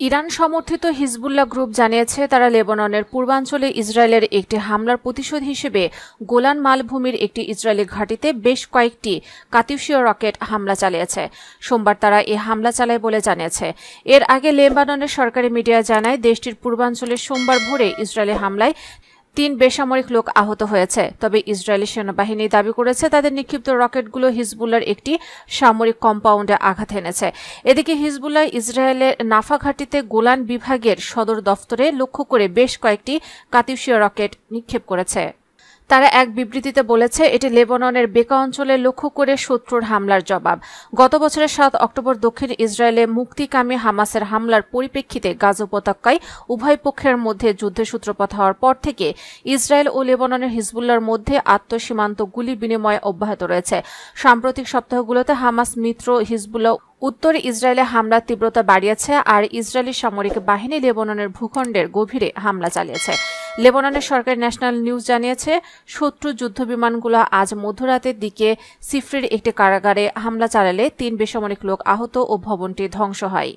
Iran সমর্থিত Hezbollah group জানিয়েছে তারা লেবাননের পূর্বাঞ্চলে ইসরায়েলের একটি হামলার প্রতিশোধ হিসেবে গোলান মালভূমির একটি ইসরায়েলি ঘাঁটিতে বেশ কয়েকটি কাতিউশীয় রকেট হামলা চালিয়েছে। সোমবার তারা এই হামলা চালায় বলে জানিয়েছে। এর আগে লেবাননের সরকারি মিডিয়া জানায় দেশটির পূর্বাঞ্চলে সোমবার ভোরে ইসরায়েলি হামলায় 3 বেসামরিক লোক আহত হয়েছে। তবে ইসরায়েলি সেনাবাহিনী দাবি করেছে তাদের নিক্ষিপ্ত রকেটগুলো হিজবুল্লাহর একটি সামরিক কম্পাউন্ডে আঘাত এনেছে। এদিকে হিজবুল্লাহ ইসরায়েলের নাফা ঘাঁটিতে গোলান বিভাগের সদর দফতরে লক্ষ্য করে বেশ কয়েকটি কাতিউশীয় রকেট নিক্ষেপ করেছে। তারা এক বিবৃতিতে বলেছে এটি লেবাননের বেকা অঞ্চলে লক্ষ্য করে শত্রুর হামলার জবাব। গত বছরের 7 অক্টোবর দক্ষিণ ইসরায়েলে মুক্তিকামী হামাসের হামলার পরিপ্রেক্ষিতে গাজা উপত্যকায় উভয় পক্ষের মধ্যে যুদ্ধের সূত্রপাত হওয়ার পর থেকে ইসরায়েল ও লেবাননের হিজবুল্লাহর মধ্যে আন্তঃসীমান্ত গুলি বিনিময় অব্যাহত রয়েছে। সাম্প্রতিক সপ্তাহগুলোতে হামাস মিত্র হিজবুল্লাহ উত্তর ইসরায়েলে হামলার তীব্রতা বাড়িয়েছে আর ইসরায়েলি সামরিক বাহিনী লেবাননের ভূখণ্ডের গভীরে হামলা চালিয়েছে। লেবাননের সরকারি ন্যাশনাল নিউজ জানিয়েছে শত্রু যুদ্ধবিমানগুলো আজ মধ্যরাতের দিকে সিফরির একটি কারাগারে হামলা চালালে 3 বেসামরিক লোক আহত ও ভবনটি ধ্বংস হয়।